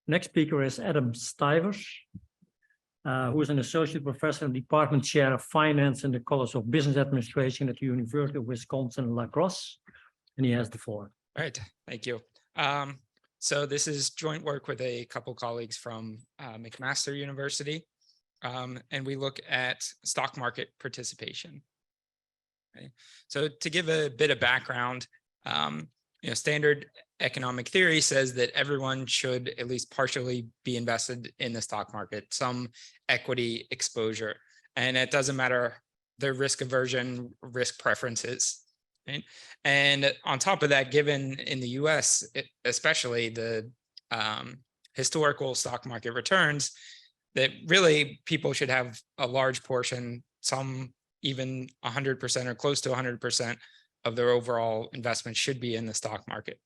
Next speaker is Adam Stivers, who is an associate professor and department chair of finance in the College of Business Administration at the University of Wisconsin-La Crosse, and he has the floor. All right, thank you. So this is joint work with a couple colleagues from McMaster University, and we look at stock market participation. Okay. So to give a bit of background, standard economic theory says that everyone should at least partially be invested in the stock market, some equity exposure, and it doesn't matter their risk aversion, risk preferences. Right? And on top of that, given in the US, especially the historical stock market returns, that really people should have a large portion, some even 100% or close to 100% of their overall investment should be in the stock market.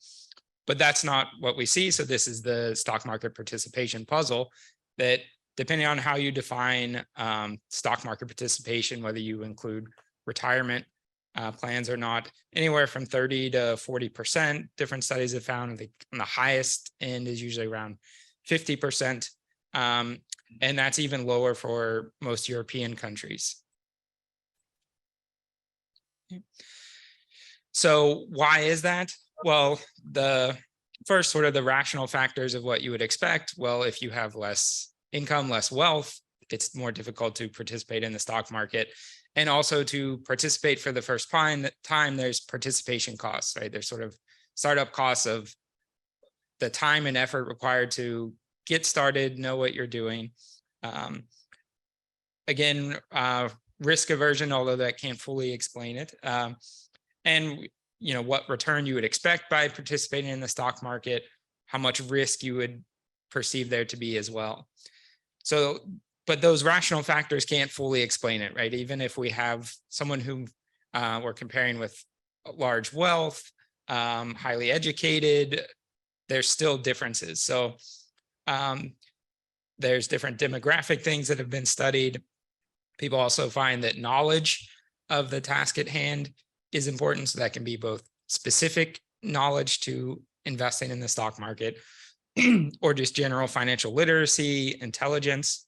But that's not what we see. So this is the stock market participation puzzle that, depending on how you define stock market participation, whether you include retirement plans or not, anywhere from 30 to 40%. Different studies have found on the highest end is usually around 50%. And that's even lower for most European countries. So why is that? Well, the first sort of the rational factors of what you would expect. Well, if you have less income, less wealth, it's more difficult to participate in the stock market. And also to participate for the first time, there's participation costs, right? There's sort of startup costs of the time and effort required to get started, know what you're doing. Again, risk aversion, although that can't fully explain it. And what return you would expect by participating in the stock market, how much risk you would perceive there to be as well. So, but those rational factors can't fully explain it, right? Even if we have someone who we're comparing with large wealth, highly educated, there's still differences. So there's different demographic things that have been studied. People also find that knowledge of the task at hand is important. So that can be both specific knowledge to investing in the stock market or just general financial literacy, intelligence.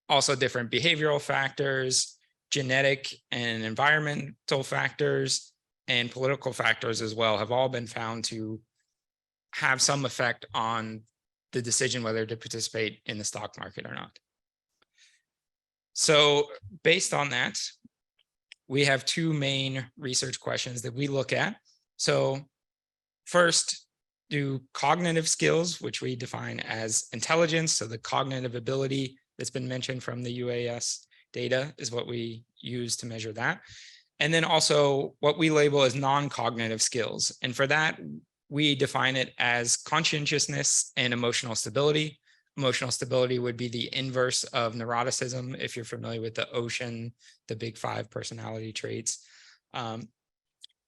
Also different behavioral factors, genetic and environmental factors, and political factors as well have all been found to have some effect on the decision whether to participate in the stock market or not. So based on that, we have two main research questions that we look at. So first, do cognitive skills, which we define as intelligence, so the cognitive ability that's been mentioned from the UAS data is what we use to measure that. And then also what we label as non-cognitive skills. And for that, we define it as conscientiousness and emotional stability. Emotional stability would be the inverse of neuroticism, if you're familiar with the OCEAN, the big 5 personality traits.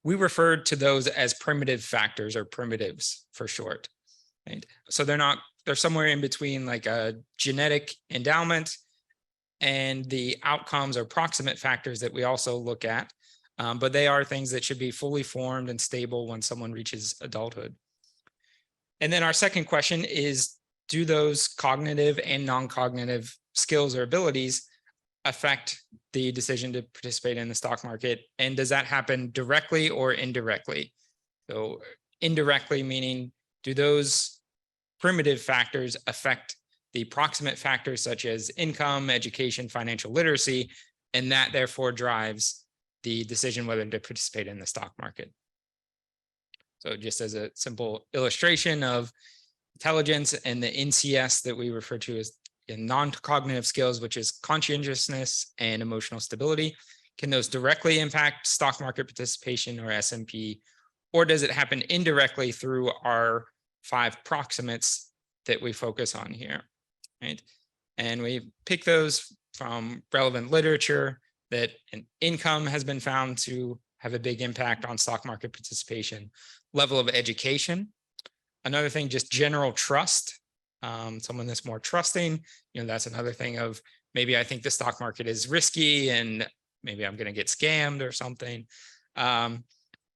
We refer to those as primitive factors, or primitives for short. Right? So they're somewhere in between like a genetic endowment and the outcomes or proximate factors that we also look at. But they are things that should be fully formed and stable when someone reaches adulthood. And then our second question is, do those cognitive and non-cognitive skills or abilities affect the decision to participate in the stock market? And does that happen directly or indirectly? So indirectly meaning, do those primitive factors affect the proximate factors such as income, education, financial literacy, and that therefore drives the decision whether to participate in the stock market? So just as a simple illustration of intelligence and the NCS that we refer to as non-cognitive skills, which is conscientiousness and emotional stability, can those directly impact stock market participation or S&P, or does it happen indirectly through our 5 proximates that we focus on here, right? And we pick those from relevant literature that an income has been found to have a big impact on stock market participation, level of education. Another thing, just general trust. Someone that's more trusting, that's another thing of maybe I think the stock market is risky and maybe I'm going to get scammed or something. And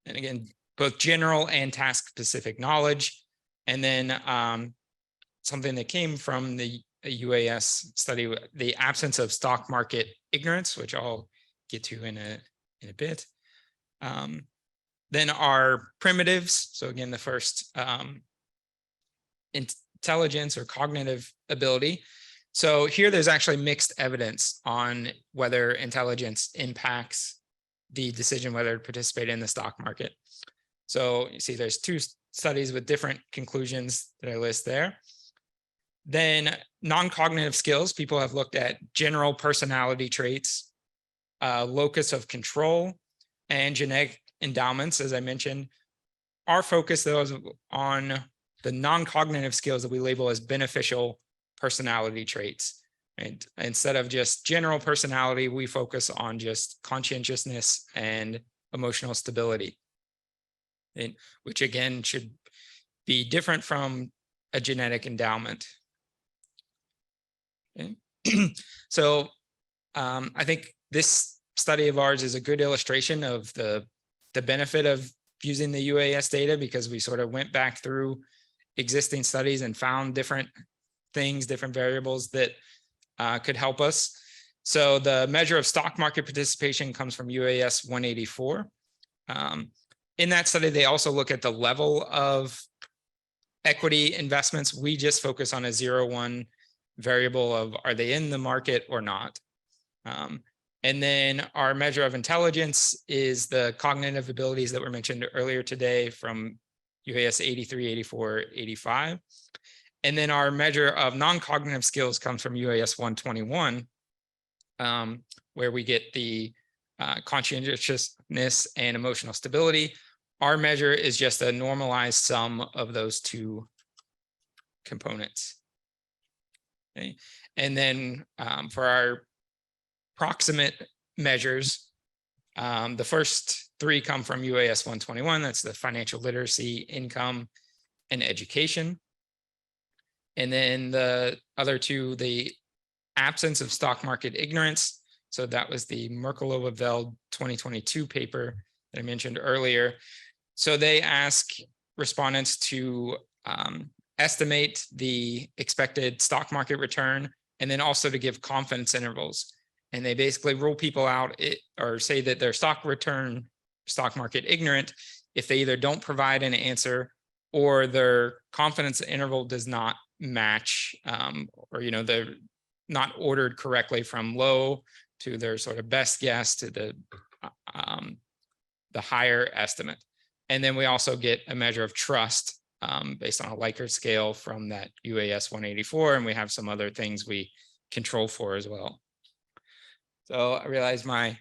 again, both general and task specific knowledge. And then something that came from the UAS study, the absence of stock market ignorance, which I'll get to in a bit. Then our primitives. So again, the first intelligence or cognitive ability. So here there's actually mixed evidence on whether intelligence impacts the decision whether to participate in the stock market. So you see there's two studies with different conclusions that I list there. Then non-cognitive skills, people have looked at general personality traits, locus of control, and genetic endowments, as I mentioned. Our focus, though, is on the non-cognitive skills that we label as beneficial personality traits. And instead of just general personality, we focus on just conscientiousness and emotional stability, which again should be different from a genetic endowment. Okay. So I think this study of ours is a good illustration of the benefit of using the UAS data, because we sort of went back through existing studies and found different things, different variables that could help us. So the measure of stock market participation comes from UAS 184. In that study, they also look at the level of equity investments. We just focus on a 0-1 variable of are they in the market or not. And then our measure of intelligence is the cognitive abilities that were mentioned earlier today from UAS 83, 84, 85. And then our measure of non-cognitive skills comes from UAS 121, where we get the conscientiousness and emotional stability. Our measure is just a normalized sum of those two components. Okay. And then for our proximate measures, the first three come from UAS 121. That's the financial literacy, income, and education. And then the other two, the absence of stock market ignorance. So that was the Merkelova-Veld 2022 paper that I mentioned earlier. So they ask respondents to estimate the expected stock market return, and then also to give confidence intervals. And they basically rule people out or say that they're stock market ignorant if they either don't provide an answer or their confidence interval does not match, or they're not ordered correctly from low to their sort of best guess to the higher estimate. And then we also get a measure of trust based on a Likert scale from that UAS 184, and we have some other things we control for as well. So I realize my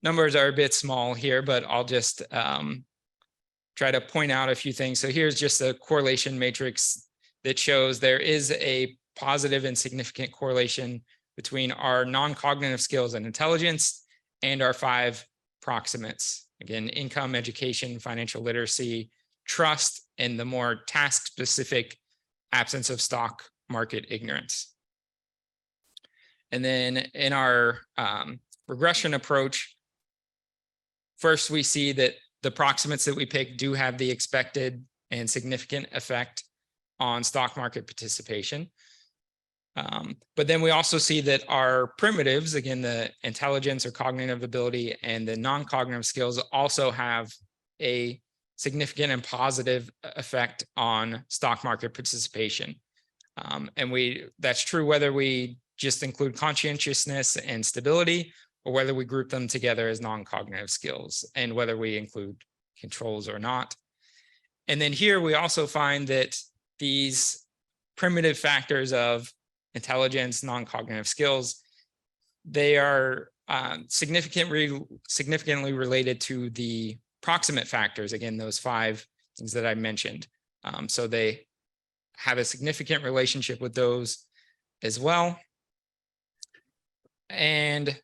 numbers are a bit small here, but I'll just try to point out a few things. So here's just a correlation matrix that shows there is a positive and significant correlation between our non-cognitive skills and intelligence and our 5 proximates. Again, income, education, financial literacy, trust, and the more task-specific absence of stock market ignorance. And then in our regression approach, first we see that the proximates that we pick do have the expected and significant effect on stock market participation. But then we also see that our primitives, again, the intelligence or cognitive ability and the non-cognitive skills, also have a significant and positive effect on stock market participation. And that's true whether we just include conscientiousness and stability, or whether we group them together as non-cognitive skills, and whether we include controls or not. And then here we also find that these primitive factors of intelligence, non-cognitive skills, they are significantly related to the proximate factors, again, those 5 things that I mentioned. So they have a significant relationship with those as well. And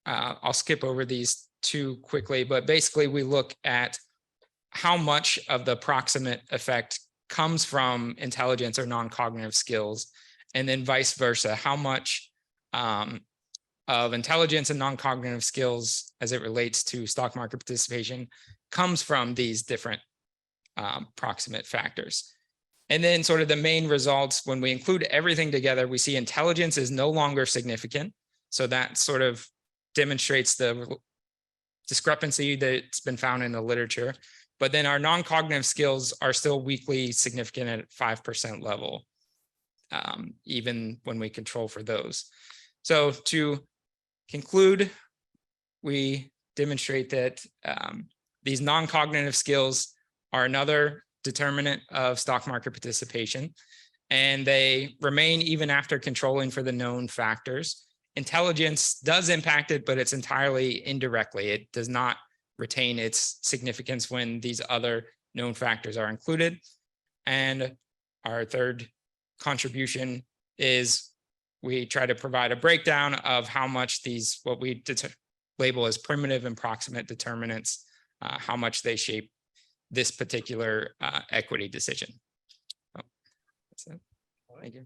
I'll skip over these 2 quickly, but basically we look at how much of the proximate effect comes from intelligence or non-cognitive skills, and then vice versa, how much of intelligence and non-cognitive skills as it relates to stock market participation comes from these different proximate factors. And then sort of the main results, when we include everything together, we see intelligence is no longer significant. So that sort of demonstrates the discrepancy that's been found in the literature. But then our non-cognitive skills are still weakly significant at 5% level, even when we control for those. So to conclude, we demonstrate that these non-cognitive skills are another determinant of stock market participation, and they remain even after controlling for the known factors. Intelligence does impact it, but it's entirely indirectly. It does not retain its significance when these other known factors are included. And our third contribution is we try to provide a breakdown of how much these, what we label as primitive and proximate determinants, how much they shape this particular equity decision. Oh, that's it. Thank you.